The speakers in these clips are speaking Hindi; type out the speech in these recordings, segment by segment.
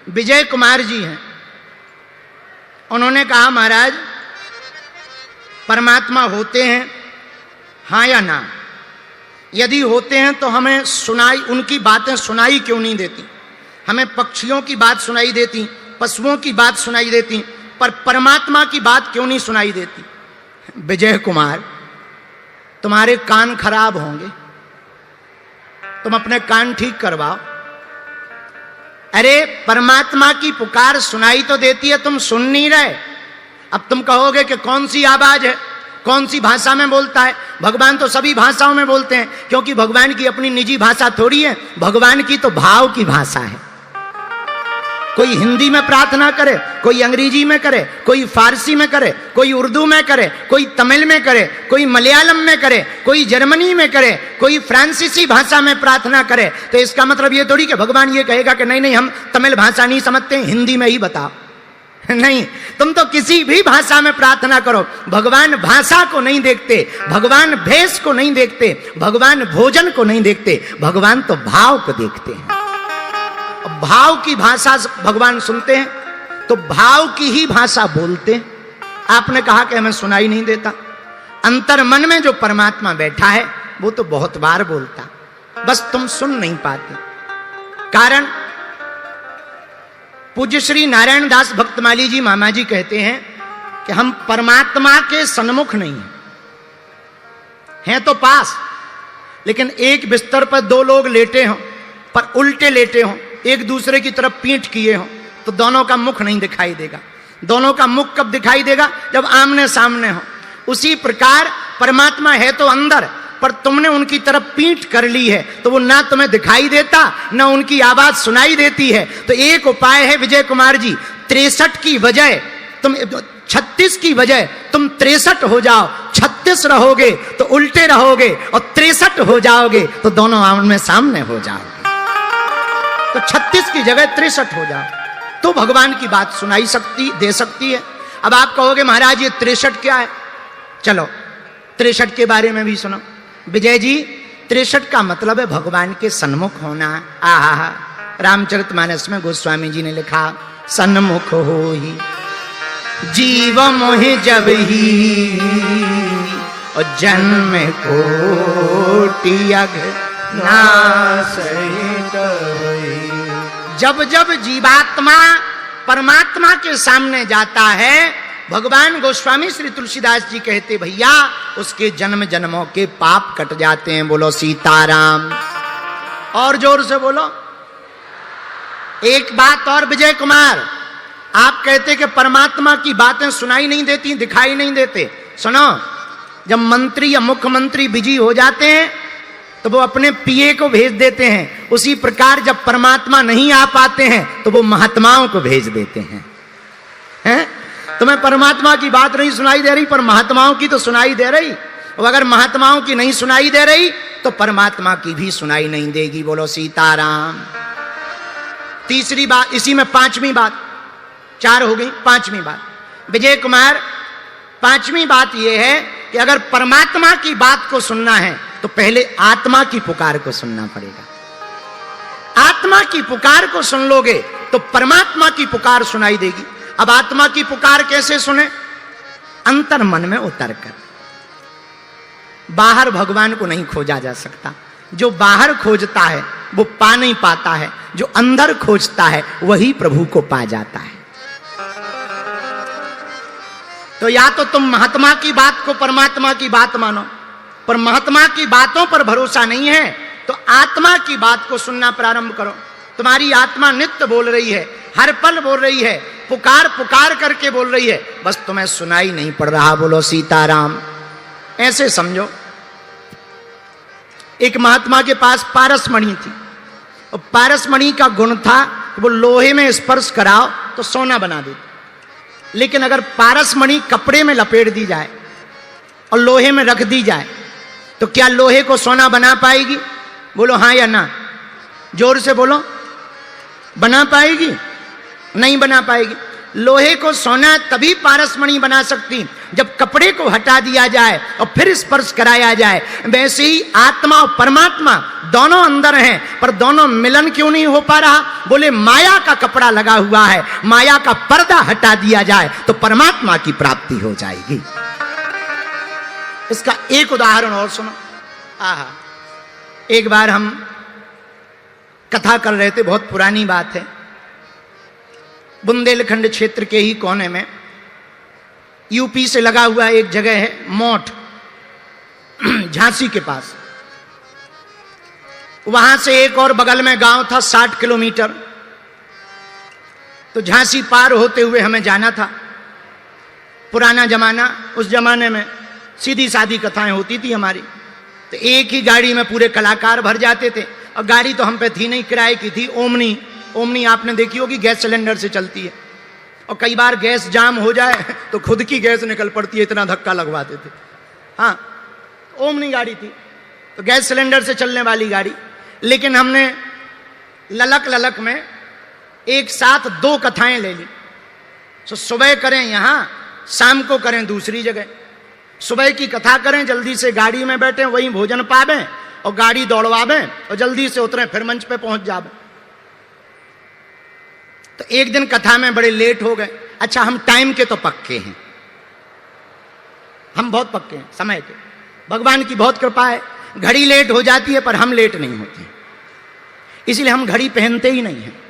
विजय कुमार जी हैं। उन्होंने कहा महाराज परमात्मा होते हैं हाँ या ना? यदि होते हैं तो हमें सुनाई, उनकी बातें सुनाई क्यों नहीं देती? हमें पक्षियों की बात सुनाई देती, पशुओं की बात सुनाई देती, पर परमात्मा की बात क्यों नहीं सुनाई देती? विजय कुमार, तुम्हारे कान खराब होंगे, तुम अपने कान ठीक करवाओ। अरे परमात्मा की पुकार सुनाई तो देती है, तुम सुन नहीं रहे। अब तुम कहोगे कि कौन सी आवाज है, कौन सी भाषा में बोलता है? भगवान तो सभी भाषाओं में बोलते हैं, क्योंकि भगवान की अपनी निजी भाषा थोड़ी है, भगवान की तो भाव की भाषा है। कोई हिंदी में प्रार्थना करे, कोई अंग्रेजी में करे, कोई फारसी में करे, कोई उर्दू में करे, कोई तमिल में करे, कोई मलयालम में करे, कोई जर्मनी में करे, कोई फ्रांसीसी भाषा में प्रार्थना करे। तो इसका मतलब ये थोड़ी कि भगवान ये कहेगा कि नहीं नहीं हम तमिल भाषा नहीं समझते, हिंदी में ही बताओ। नहीं, तुम तो किसी भी भाषा में प्रार्थना करो, भगवान भाषा को नहीं देखते, भगवान भेष को नहीं देखते, भगवान भोजन को नहीं देखते, भगवान तो भाव को देखते हैं। भाव की भाषा भगवान सुनते हैं, तो भाव की ही भाषा बोलते हैं। आपने कहा कि हमें सुनाई नहीं देता। अंतर मन में जो परमात्मा बैठा है वो तो बहुत बार बोलता, बस तुम सुन नहीं पाते। कारण पूज्य श्री नारायण दास भक्तमाली जी मामा जी कहते हैं कि हम परमात्मा के सन्मुख नहीं हैं तो पास, लेकिन एक बिस्तर पर दो लोग लेटे हों पर उल्टे लेटे हों, एक दूसरे की तरफ पीठ किए हों, तो दोनों का मुख नहीं दिखाई देगा। दोनों का मुख कब दिखाई देगा? जब आमने सामने हो। उसी प्रकार परमात्मा है तो अंदर, पर तुमने उनकी तरफ पीठ कर ली है तो वो ना तुम्हें दिखाई देता ना उनकी आवाज सुनाई देती है। तो एक उपाय है विजय कुमार जी, 63 की बजाय तुम 36 की बजाय तुम 63 हो जाओ। 36 रहोगे तो उल्टे रहोगे और 63 हो जाओगे तो दोनों आमने सामने हो जाओगे। तो 36 की जगह 63 हो जाओ तो भगवान की बात सुनाई दे सकती है। अब आप कहोगे महाराज ये 63 क्या है? चलो 63 के बारे में भी सुनो। विजय जी 63 का मतलब है भगवान के सन्मुख होना। आहा, रामचरितमानस में गोस्वामी जी ने लिखा, सन्मुख हो ही जीव मोहि जब ही और जन्म कोटि अघ नासहित होई। जब जब जीवात्मा परमात्मा के सामने जाता है, भगवान गोस्वामी श्री तुलसीदास जी कहते भैया उसके जन्म जन्मों के पाप कट जाते हैं। बोलो सीताराम, और जोर से बोलो। एक बात और विजय कुमार, आप कहते कि परमात्मा की बातें सुनाई नहीं देती, दिखाई नहीं देते। सुनो, जब मंत्री या मुख्यमंत्री बिजी हो जाते हैं तो वो अपने पीए को भेज देते हैं। उसी प्रकार जब परमात्मा नहीं आ पाते हैं तो वो महात्माओं को भेज देते हैं। तुम्हें परमात्मा की बात नहीं सुनाई दे रही पर महात्माओं की तो सुनाई दे रही, और अगर महात्माओं की नहीं सुनाई दे रही तो परमात्मा की भी सुनाई नहीं देगी। बोलो सीताराम। तीसरी बात, इसी में पांचवी बात, 4 हो गई, पांचवी बात विजय कुमार, पांचवी बात यह है कि अगर परमात्मा की बात को सुनना है तो पहले आत्मा की पुकार को सुनना पड़ेगा। आत्मा की पुकार को सुन लोगे तो परमात्मा की पुकार सुनाई देगी। अब आत्मा की पुकार कैसे सुने? अंतर मन में उतर कर। बाहर भगवान को नहीं खोजा जा सकता। जो बाहर खोजता है वो पा नहीं पाता है, जो अंदर खोजता है वही प्रभु को पा जाता है। तो या तो तुम महात्मा की बात को परमात्मा की बात मानो, पर महात्मा की बातों पर भरोसा नहीं है तो आत्मा की बात को सुनना प्रारंभ करो। तुम्हारी आत्मा नित्य बोल रही है, हर पल बोल रही है, पुकार पुकार करके बोल रही है, बस तुम्हें सुनाई नहीं पड़ रहा। बोलो सीताराम। ऐसे समझो, एक महात्मा के पास पारसमणि थी, और पारसमणि का गुण था वो लोहे में स्पर्श कराओ तो सोना बना देती। लेकिन अगर पारसमणि कपड़े में लपेट दी जाए और लोहे में रख दी जाए तो क्या लोहे को सोना बना पाएगी? बोलो हाँ या ना, जोर से बोलो। बना पाएगी? नहीं बना पाएगी। लोहे को सोना तभी पारसमणि बना सकती जब कपड़े को हटा दिया जाए और फिर स्पर्श कराया जाए, वैसे ही आत्मा और परमात्मा दोनों अंदर हैं, पर दोनों मिलन क्यों नहीं हो पा रहा? बोले माया का कपड़ा लगा हुआ है, माया का पर्दा हटा दिया जाए तो परमात्मा की प्राप्ति हो जाएगी। इसका एक उदाहरण और सुनो। आहा, एक बार हम कथा कर रहे थे, बहुत पुरानी बात है, बुंदेलखंड क्षेत्र के ही कोने में, यूपी से लगा हुआ एक जगह है मोठ, झांसी के पास। वहां से एक और बगल में गांव था 60 किलोमीटर। तो झांसी पार होते हुए हमें जाना था। पुराना जमाना, उस जमाने में सीधी सादी कथाएं होती थी हमारी। तो एक ही गाड़ी में पूरे कलाकार भर जाते थे, और गाड़ी तो हम पे थी नहीं, किराए की थी, ओमनी। ओमनी आपने देखी होगी, गैस सिलेंडर से चलती है, और कई बार गैस जाम हो जाए तो खुद की गैस निकल पड़ती है, इतना धक्का लगवाते थे। हाँ, ओमनी गाड़ी थी, तो गैस सिलेंडर से चलने वाली गाड़ी। लेकिन हमने ललक ललक में एक साथ 2 कथाएं ले ली। तो सुबह करें यहां, शाम को करें दूसरी जगह। सुबह की कथा करें, जल्दी से गाड़ी में बैठे, वहीं भोजन पावें और गाड़ी दौड़वावें और जल्दी से उतरें, फिर मंच पे पहुंच जावें। तो एक दिन कथा में बड़े लेट हो गए। अच्छा, हम टाइम के तो पक्के हैं, हम बहुत पक्के हैं समय के, भगवान की बहुत कृपा है। घड़ी लेट हो जाती है पर हम लेट नहीं होते, इसलिए हम घड़ी पहनते ही नहीं हैं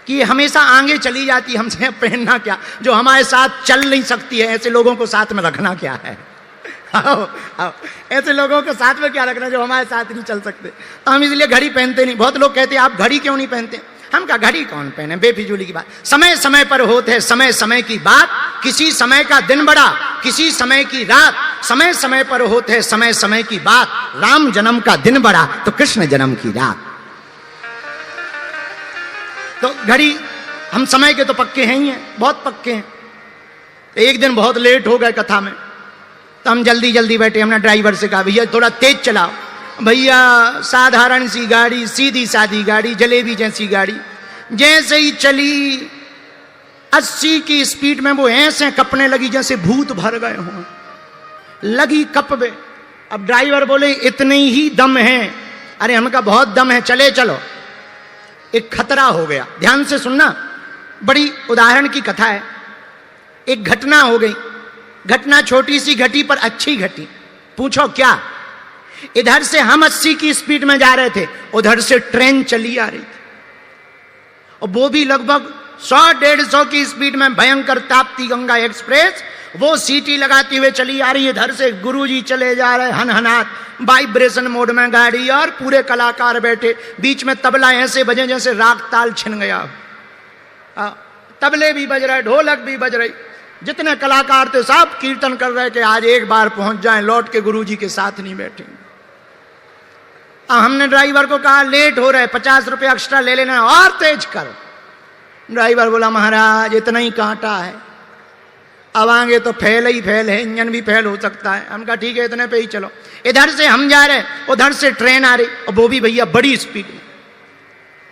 कि हमेशा आगे चली जाती है, हमसे पहनना क्या, जो हमारे साथ चल नहीं सकती है, ऐसे लोगों को साथ में रखना क्या है? आओ, आओ, ऐसे लोगों को साथ में क्या रखना जो हमारे साथ नहीं चल सकते। तो हम इसलिए घड़ी पहनते नहीं। बहुत लोग कहते हैं आप घड़ी क्यों नहीं पहनते? हम क्या घड़ी कौन पहने, बेफिजूली की बात। समय समय पर होते है समय समय की बात, किसी समय का दिन बड़ा, किसी समय की रात। समय समय पर होते है समय समय की बात, राम जन्म का दिन बड़ा तो कृष्ण जन्म की रात। तो घड़ी, हम समय के तो पक्के हैं ही हैं, बहुत पक्के हैं। एक दिन बहुत लेट हो गए कथा में, तो हम जल्दी जल्दी बैठे। हमने ड्राइवर से कहा भैया थोड़ा तेज चलाओ। भैया साधारण सी गाड़ी, सीधी सादी गाड़ी, जलेबी जैसी गाड़ी, जैसे ही चली 80 की स्पीड में वो ऐसे कपने लगी जैसे भूत भर गए हों, लगी कपवे। अब ड्राइवर बोले इतने ही दम है। अरे हमका बहुत दम है, चले चलो। एक खतरा हो गया। ध्यान से सुनना, बड़ी उदाहरण की कथा है। एक घटना हो गई, घटना छोटी सी घटी पर अच्छी घटी। पूछो क्या? इधर से हम 80 की स्पीड में जा रहे थे, उधर से ट्रेन चली आ रही थी, और वो भी लगभग 100-150 की स्पीड में। भयंकर ताप्ती गंगा एक्सप्रेस वो सीटी लगाती हुए चली आ रही है। इधर से गुरुजी चले जा रहे हनहनात, वाइब्रेशन मोड में गाड़ी, और पूरे कलाकार बैठे। बीच में तबला ऐसे बजे जैसे राग ताल छिन गया। तबले भी बज रहे, ढोलक भी बज रही। जितने कलाकार थे सब कीर्तन कर रहे कि आज एक बार पहुंच जाएं, लौट के गुरुजी के साथ नहीं बैठेंगे। हमने ड्राइवर को कहा लेट हो रहे, 50 रुपये एक्स्ट्रा ले लेना और तेज कर। ड्राइवर बोला महाराज इतना ही कांटा है, अब आगे तो फेल ही फेल है, इंजन भी फेल हो सकता है। हम कहा ठीक है इतने पे ही चलो। इधर से हम जा रहे, उधर से ट्रेन आ रही, और वो भी भैया बड़ी स्पीड में।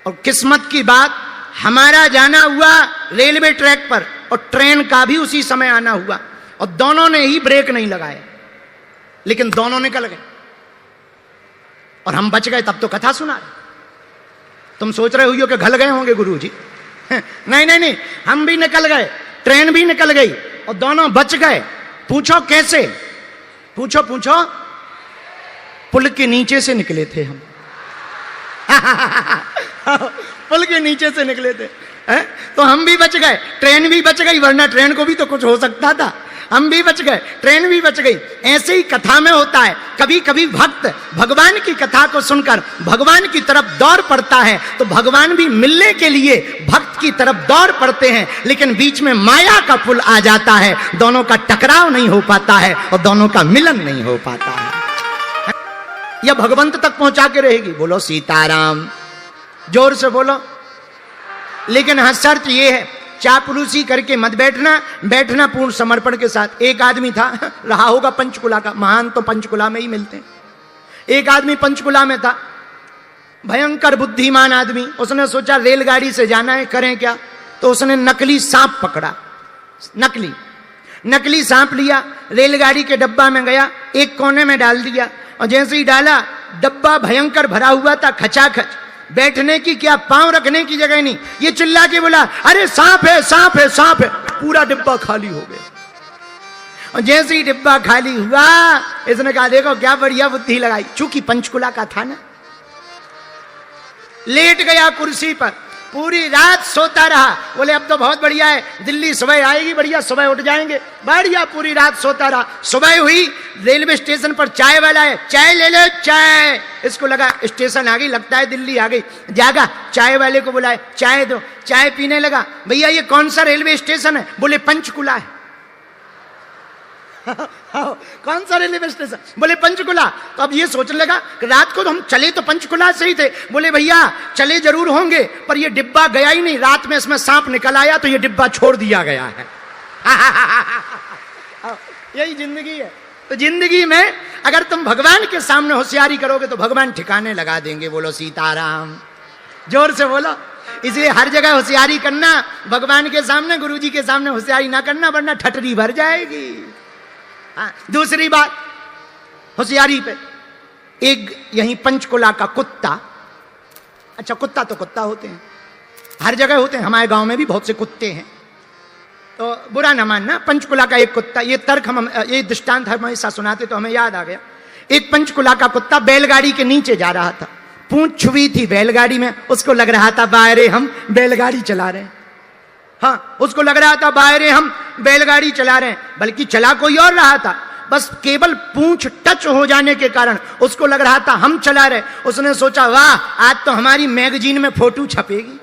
और किस्मत की बात, हमारा जाना हुआ रेलवे ट्रैक पर और ट्रेन का भी उसी समय आना हुआ, और दोनों ने ही ब्रेक नहीं लगाया, लेकिन दोनों निकल गए और हम बच गए। तब तो कथा सुना रहे। तुम सोच रहे हो कि घल गए होंगे गुरुजी। नहीं नहीं नहीं, हम भी निकल गए, ट्रेन भी निकल गई और दोनों बच गए। पूछो कैसे? पूछो पूछो। पुल के नीचे से निकले थे हम। पुल के नीचे से निकले थे, तो हम भी बच गए, ट्रेन भी बच गई, वरना ट्रेन को भी तो कुछ हो सकता था। हम भी बच गए, ट्रेन भी बच गई। ऐसे ही कथा में होता है। कभी कभी भक्त भगवान की कथा को सुनकर भगवान की तरफ दौड़ पड़ता है, तो भगवान भी मिलने के लिए भक्त की तरफ दौड़ पड़ते हैं, लेकिन बीच में माया का पुल आ जाता है। दोनों का टकराव नहीं हो पाता है और दोनों का मिलन नहीं हो पाता है। यह भगवंत तक पहुंचा के रहेगी। बोलो सीताराम, जोर से बोलो। लेकिन हाँ, शर्त यह है चापलूसी करके मत बैठना, बैठना पूर्ण समर्पण के साथ। एक आदमी था, रहा होगा पंचकुला का, महान तो पंचकुला में ही मिलते हैं। एक आदमी पंचकुला में था, भयंकर बुद्धिमान आदमी। उसने सोचा रेलगाड़ी से जाना है, करें क्या? तो उसने नकली सांप पकड़ा। नकली सांप लिया, रेलगाड़ी के डब्बा में गया, एक कोने में डाल दिया, और जैसे ही डाला डब्बा भयंकर भरा हुआ था, खचाखच, बैठने की क्या पांव रखने की जगह नहीं। ये चिल्ला के बोला, अरे सांप है, सांप है, सांप है। पूरा डिब्बा खाली हो गया। और जैसे ही डिब्बा खाली हुआ, इसने कहा देखो क्या बढ़िया बुद्धि लगाई, चूंकि पंचकुला का था ना। लेट गया कुर्सी पर, पूरी रात सोता रहा। बोले अब तो बहुत बढ़िया है, दिल्ली सुबह आएगी, बढ़िया सुबह उठ जाएंगे, बढ़िया। पूरी रात सोता रहा। सुबह हुई, रेलवे स्टेशन पर चाय वाला है, चाय ले लो चाय। इसको लगा स्टेशन आ गई, लगता है दिल्ली आ गई। जागा, चाय वाले को बुलाए, चाय दो। चाय पीने लगा। भैया ये कौन सा रेलवे स्टेशन है? बोले पंचकुला है। कौन सा रेलवे स्टेशन? बोले पंचकुला। तो अब ये सोचने लगा कि रात को तो हम चले तो पंचकुला से ही थे। बोले भैया चले जरूर होंगे, पर ये डिब्बा गया ही नहीं, रात में इसमें सांप निकल आया तो ये डिब्बा छोड़ दिया गया है। यही जिंदगी है। तो जिंदगी में अगर तुम भगवान के सामने होशियारी करोगे तो भगवान ठिकाने लगा देंगे। बोलो सीताराम, जोर से बोलो। इसलिए हर जगह होशियारी करना, भगवान के सामने, गुरुजी के सामने होशियारी ना करना, वरना ठटरी भर जाएगी। दूसरी बात होशियारी पे, एक यही पंचकुला का कुत्ता, अच्छा कुत्ता तो कुत्ता होते हैं, हर जगह होते हैं, हमारे गांव में भी बहुत से कुत्ते हैं, तो बुरा ना मानना। पंचकुला का एक कुत्ता, ये तर्क हम, ये दृष्टांत हमेशा सुनाते तो हमें याद आ गया। एक पंचकुला का कुत्ता बैलगाड़ी के नीचे जा रहा था, पूंछ छुई थी बैलगाड़ी में, उसको लग रहा था बाहरे हम बैलगाड़ी चला रहे हैं। हाँ, उसको लग रहा था बाहरे हम बैलगाड़ी चला रहे हैं, बल्कि चला कोई और रहा था, बस केवल पूंछ टच हो जाने के कारण उसको लग रहा था हम चला रहे। उसने सोचा वाह, आज तो हमारी मैगजीन में फोटो छपेगी,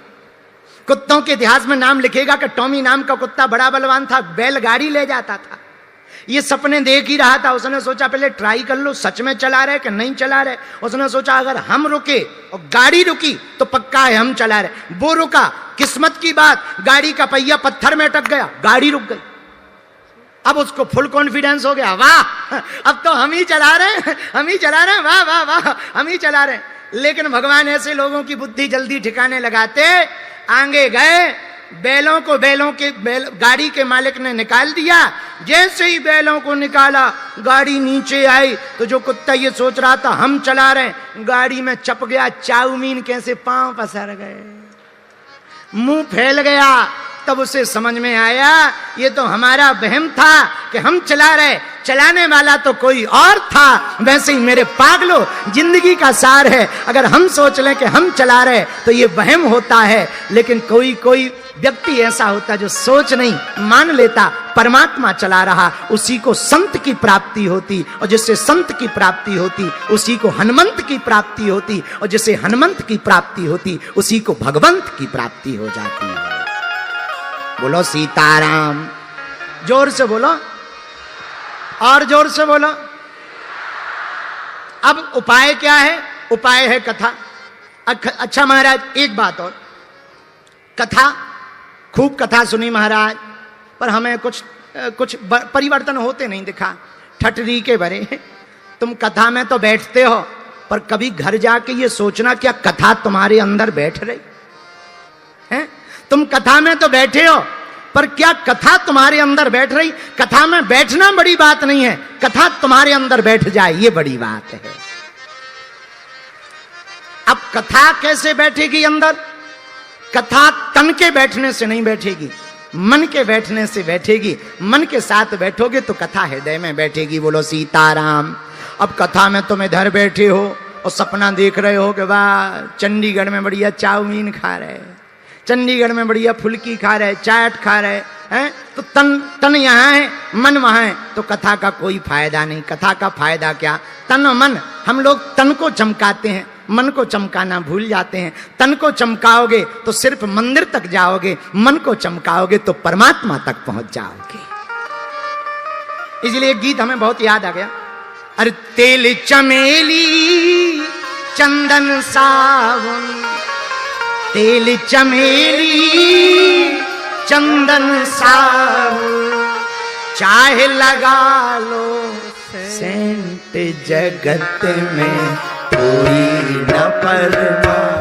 कुत्तों के इतिहास में नाम लिखेगा कि टॉमी नाम का कुत्ता बड़ा बलवान था, बैलगाड़ी ले जाता था। ये सपने देख ही रहा था। उसने सोचा पहले ट्राई कर लो, सच में चला रहे कि नहीं चला रहे। उसने सोचा अगर हम रुके और गाड़ी रुकी तो पक्का है हम चला रहे। वो रुका, किस्मत की बात, गाड़ी का पहिया पत्थर में अटक गया, गाड़ी रुक गई। अब उसको फुल कॉन्फिडेंस हो गया, वाह अब तो हम ही चला रहे हैं, हम ही चला रहे हैं, वाह वाह वाह हम ही चला रहे हैं। लेकिन भगवान ऐसे लोगों की बुद्धि जल्दी ठिकाने लगाते। आगे गए, बैलों को गाड़ी के मालिक ने निकाल दिया। जैसे ही बैलों को निकाला, गाड़ी नीचे आई तो जो कुत्ता ये सोच रहा था हम चला रहे, गाड़ी में चप गया चाउमीन, कैसे पांव पसर गए, मुंह फैल गया। तब उसे समझ में आया ये तो हमारा वहम था कि हम चला रहे, चलाने वाला तो कोई और था। वैसे ही मेरे पागलो, जिंदगी का सार है, अगर हम सोच लें कि हम चला रहे तो ये वहम होता है। लेकिन कोई व्यक्ति ऐसा होता जो सोच नहीं, मान लेता परमात्मा चला रहा, उसी को संत की प्राप्ति होती, और जिससे संत की प्राप्ति होती उसी को हनुमंत की प्राप्ति होती, और जिसे हनुमंत की प्राप्ति होती उसी को भगवंत की प्राप्ति हो जाती है। बोलो सीताराम, जोर से बोलो, और जोर से बोलो। अब उपाय क्या है? उपाय है कथा। अच्छा महाराज, एक बात और, कथा खूब कथा सुनी महाराज, पर हमें कुछ परिवर्तन होते नहीं दिखा, ठटरी के भरे। तुम कथा में तो बैठते हो, पर कभी घर जाके ये सोचना क्या कथा तुम्हारे अंदर बैठ रही है? तुम कथा में तो बैठे हो, पर क्या कथा तुम्हारे अंदर बैठ रही? कथा में बैठना बड़ी बात नहीं है, कथा तुम्हारे अंदर बैठ जाए ये बड़ी बात है। अब कथा कैसे बैठेगी अंदर? कथा तन के बैठने से नहीं बैठेगी, मन के बैठने से बैठेगी। मन के साथ बैठोगे तो कथा हृदय में बैठेगी। बोलो सीताराम। अब कथा में तुम इधर बैठे हो और सपना देख रहे हो कि वाह चंडीगढ़ में बढ़िया चाउमीन खा रहे, चंडीगढ़ में बढ़िया फुल्की खा रहे, चाट खा रहे हैं, तो तन यहाँ है, मन वहाँ है, तो कथा का कोई फायदा नहीं। कथा का फायदा क्या? तन और मन, हम लोग तन को चमकाते हैं, मन को चमकाना भूल जाते हैं। तन को चमकाओगे तो सिर्फ मंदिर तक जाओगे, मन को चमकाओगे तो परमात्मा तक पहुंच जाओगे। इसलिए एक गीत हमें बहुत याद आ गया, अरे तेल चमेली चंदन सावन, तेल चमेली चंदन सावन, चाहे लगा लो सेंट, जगत में कोई न परवाह।